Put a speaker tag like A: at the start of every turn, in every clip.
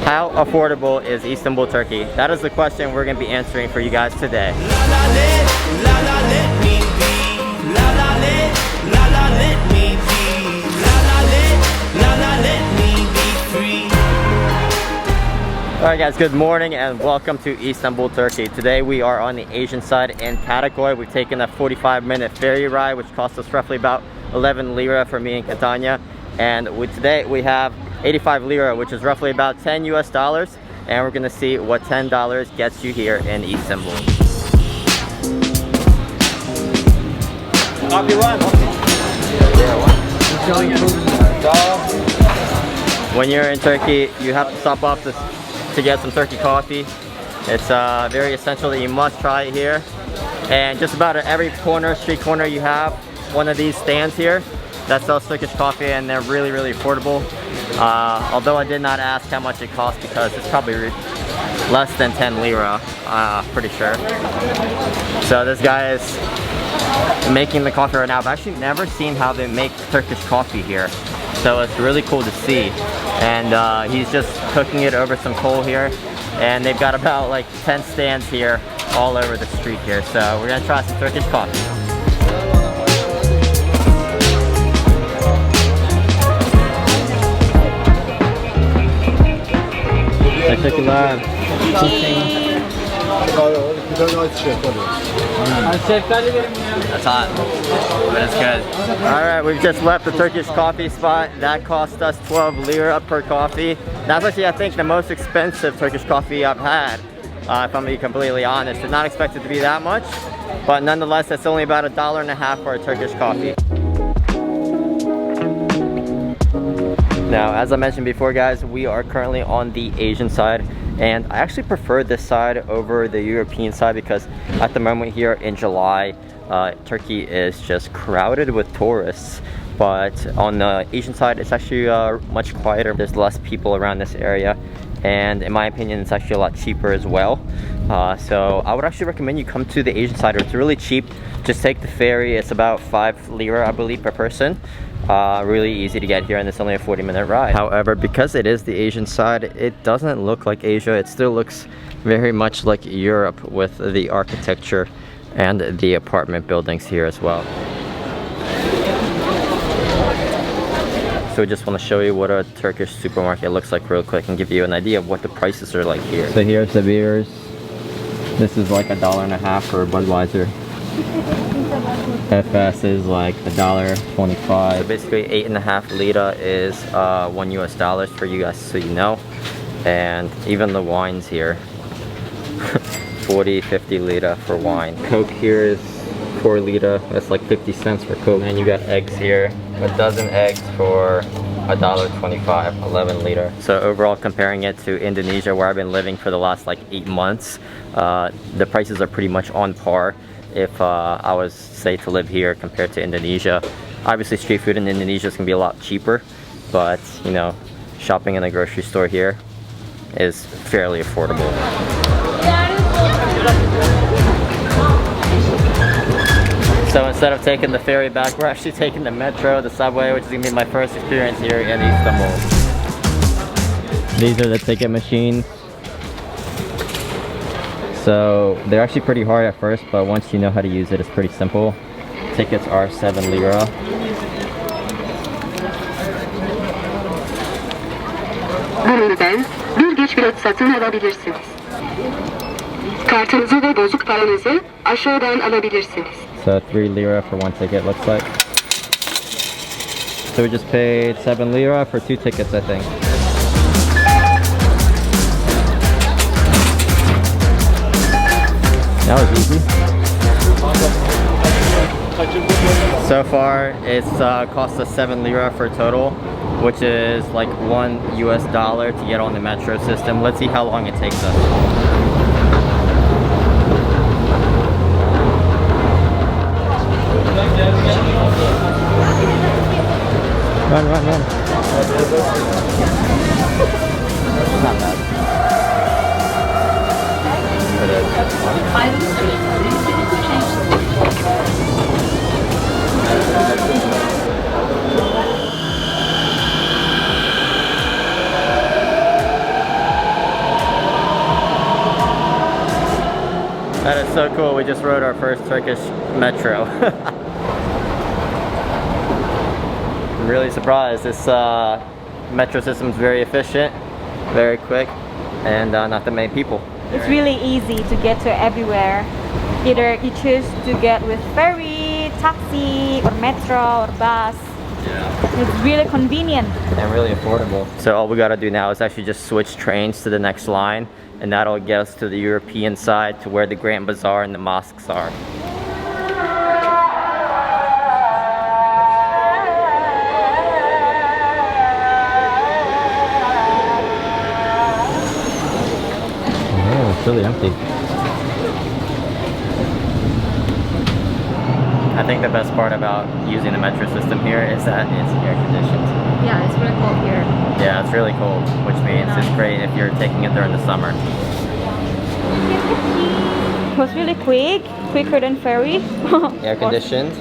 A: How affordable is Istanbul, Turkey? That is the question we're going to be answering for you guys today. Alright guys, good morning and welcome to Istanbul, Turkey. Today we are on the Asian side in Kadıköy. We've taken a 45-minute ferry ride, which cost us roughly about 11 lira for me and Catania. And today we have 85 lira, which is roughly about 10 US dollars. And we're gonna see what $10 gets you here in Istanbul. When you're in Turkey, you have to stop off to get some Turkey coffee. It's very essential that you must try it here. And just about at every street corner, you have one of these stands here that sells Turkish coffee, and they're really, really affordable. Although I did not ask how much it costs because it's probably less than 10 lira, pretty sure. So this guy is making the coffee right now. I've actually never seen how they make Turkish coffee here, so it's really cool to see. And he's just cooking it over some coal here, and they've got about like 10 stands here all over the street here. So we're gonna try some Turkish coffee. Teşekkürler. That's hot, but it's good. Alright, we've just left the Turkish coffee spot. That cost us 12 lira per coffee. That's actually, I think, the most expensive Turkish coffee I've had, if I'm gonna be completely honest. Did not expect it to be that much, but nonetheless, it's only about $1.50 for a Turkish coffee. Now, as I mentioned before guys, we are currently on the Asian side, and I actually prefer this side over the European side because at the moment here in July, Turkey is just crowded with tourists. But on the Asian side, it's actually much quieter. There's less people around this area, and in my opinion, it's actually a lot cheaper as well. So I would actually recommend you come to the Asian side. It's really cheap. Just take the ferry. It's about 5 lira, I believe, per person. Really easy to get here, and it's only a 40-minute ride. However, because it is the Asian side, it doesn't look like Asia. It still looks very much like Europe with the architecture and the apartment buildings here as well. So we just want to show you what a Turkish supermarket looks like real quick and give you an idea of what the prices are like here. So here's the beers. This is like $1.50 for Budweiser. FS is like $1.25. So basically 8.5 lira is $1 US for you guys, so you know. And even the wines here, 40-50 lira for wine. Coke here is 4 lira, that's like 50 cents for Coke. And you got eggs here, a dozen eggs for $1.25, 11 lira. So overall, comparing it to Indonesia, where I've been living for the last like 8 months, the prices are pretty much on par. If I was, say, to live here compared to Indonesia. Obviously street food in Indonesia is gonna be a lot cheaper, but you know, shopping in a grocery store here is fairly affordable. So instead of taking the ferry back, we're actually taking the metro, the subway, which is gonna be my first experience here in Istanbul. These are the ticket machines. So they're actually pretty hard at first, but once you know how to use it, it's pretty simple. Tickets are 7 lira.
B: Buradan bir geç bilet satın alabilirsiniz. Kartınızı ve bozuk paranızı aşağıdan alabilirsiniz.
A: So 3 lira for one ticket, looks like. So we just paid 7 lira for 2 tickets, I think. That was easy. So far, it's cost us 7 lira for total, which is like $1 US to get on the metro system. Let's see how long it takes us. Run, run, run. Not bad. That is so cool. We just rode our first Turkish metro. I'm really surprised. This metro system is very efficient, very quick, and not that many people.
C: It's really easy to get to everywhere. Either you choose to get with ferry, taxi, or metro, or bus.
A: Yeah.
C: It's really convenient.
A: And really affordable. So all we gotta do now is actually just switch trains to the next line, and that'll get us to the European side, to where the Grand Bazaar and the mosques are. Oh, it's really empty. I think the best part about using the metro system here is that it's air conditioned.
C: Yeah, it's really cold here.
A: Yeah, it's really cold, which means it's great if you're taking it during the summer.
C: It was really quicker than ferry.
A: Air conditioned.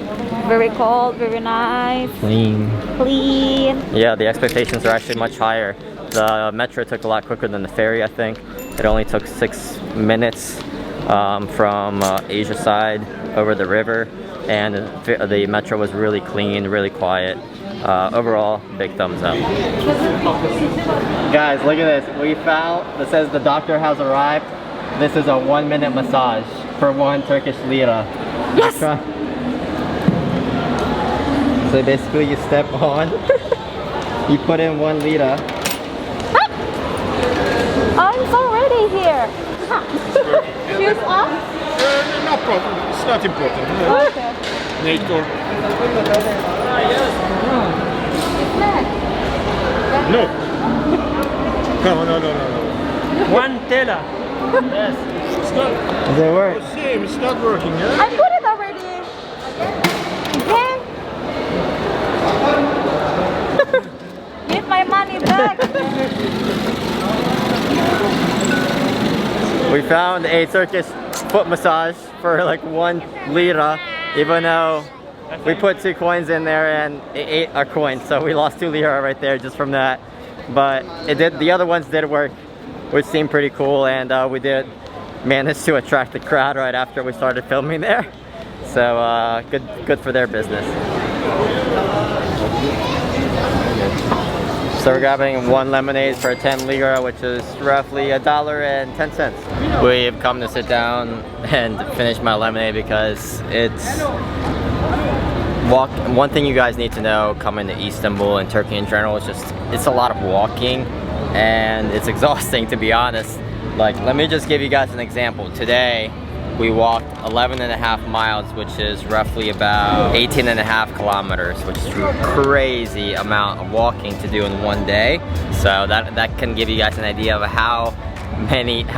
C: Very cold, very nice.
A: Clean.
C: Clean.
A: Yeah, the expectations are actually much higher. The metro took a lot quicker than the ferry, I think. It only took 6 minutes from Asia side over the river. And the metro was really clean, really quiet. Overall, big thumbs up. Guys, look at this. We found, it says the doctor has arrived. This is a 1-minute massage for 1 Turkish lira.
C: Yes!
A: So basically you step on, you put in 1 lira.
C: I'm so ready here. Shoes off?
D: No problem. It's not important.
C: Okay.
D: Nature.
C: No.
D: No.
E: 1 tela.
A: Yes.
D: It's not.
A: Does it work?
D: Same. It's not working. Yeah?
C: I put it already. Okay. Give my money back.
A: We found a Turkish foot massage for like 1 lira, even though we put 2 coins in there and it ate our coins, so we lost 2 lira right there just from that. But it did. The other ones did work, which seemed pretty cool, and we did manage to attract the crowd right after we started filming there. So good for their business. So we're grabbing 1 lemonade for 10 lira, which is roughly $1.10. We've come to sit down and finish my lemonade because it's one thing you guys need to know coming to Istanbul and Turkey in general is just it's a lot of walking and it's exhausting, to be honest. Like, let me just give you guys an example. Today we walked 11.5 miles, which is roughly about 18.5 kilometers, which is a crazy amount of walking to do in one day. So that can give you guys an idea of how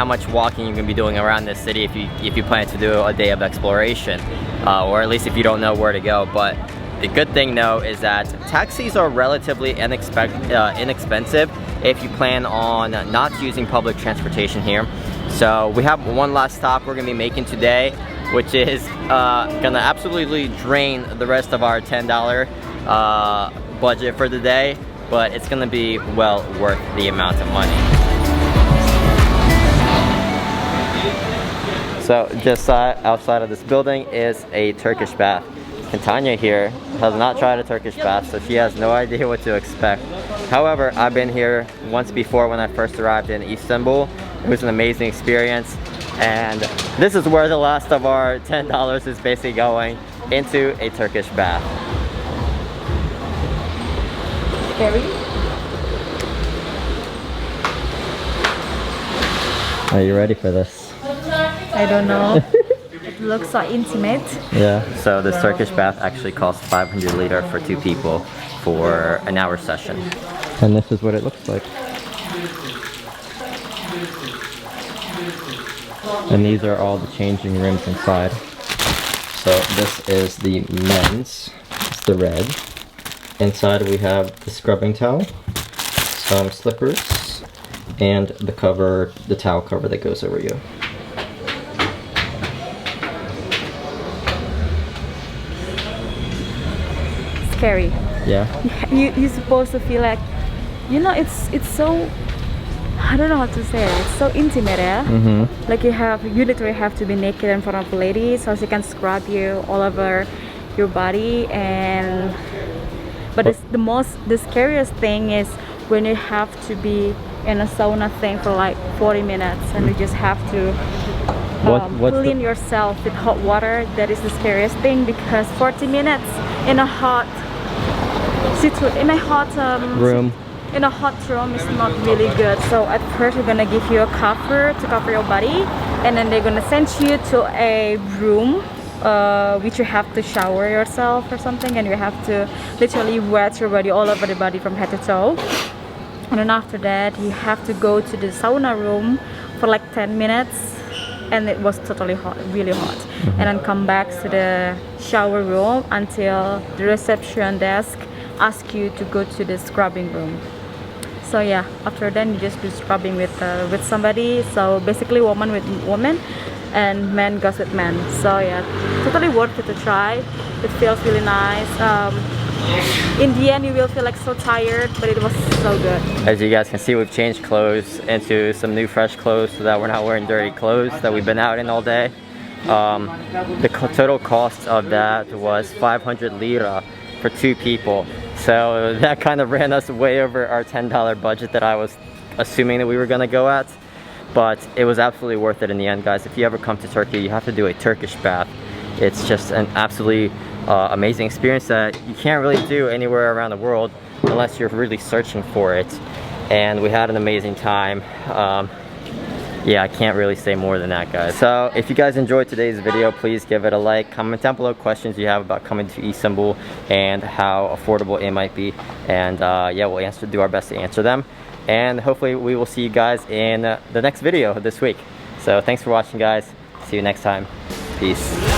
A: much walking you can be doing around this city if you plan to do a day of exploration, or at least if you don't know where to go. But the good thing though is that taxis are relatively inexpensive if you plan on not using public transportation here. So we have one last stop we're gonna be making today, which is gonna absolutely drain the rest of our $10 budget for the day, but it's gonna be well worth the amount of money. So just outside of this building is a Turkish bath. And Tanya here has not tried a Turkish bath, so she has no idea what to expect. However, I've been here once before when I first arrived in Istanbul. It was an amazing experience, and this is where the last of our $10 is basically going, into a Turkish bath.
C: Scary?
A: Are you ready for this?
C: I don't know. It looks so intimate.
A: Yeah. So this Turkish bath actually costs 500 lira for 2 people for an hour session. And this is what it looks like. And these are all the changing rooms inside. So this is the men's, it's the red. Inside we have the scrubbing towel, some slippers, and the towel cover that goes over you.
C: Scary.
A: Yeah.
C: You're supposed to feel like, you know, it's so I don't know how to say it. It's so intimate, yeah.
A: Mm-hmm.
C: Like you literally have to be naked in front of a lady so she can scrub you all over your body. And but it's the scariest thing is when you have to be in a sauna thing for like 40 minutes and you just have to clean yourself with hot water. That is the scariest thing, because 40 minutes in a hot
A: room.
C: In a hot room is not really good. So at first we're gonna give you a cover to cover your body, and then they're gonna send you to a room which you have to shower yourself or something, and you have to literally wet your body all over the body from head to toe. And then after that you have to go to the sauna room for like 10 minutes, and it was totally hot, really hot. And then come back to the shower room until the reception desk ask you to go to the scrubbing room. So yeah, after then you just do scrubbing with somebody. So basically woman with woman and man goes with men. So yeah, totally worth it to try. It feels really nice. In the end you will feel like so tired, but it was so good.
A: As you guys can see, we've changed clothes into some new fresh clothes so that we're not wearing dirty clothes that we've been out in all day. The total cost of that was 500 lira for 2 people. So that kind of ran us way over our $10 budget that I was assuming that we were gonna go at. But it was absolutely worth it in the end, guys. If you ever come to Turkey, you have to do a Turkish bath. It's just an absolutely amazing experience that you can't really do anywhere around the world unless you're really searching for it. And we had an amazing time. Yeah, I can't really say more than that, guys. So if you guys enjoyed today's video, please give it a like. Comment down below questions you have about coming to Istanbul and how affordable it might be. And yeah, we'll do our best to answer them. And hopefully we will see you guys in the next video this week. So thanks for watching, guys. See you next time. Peace.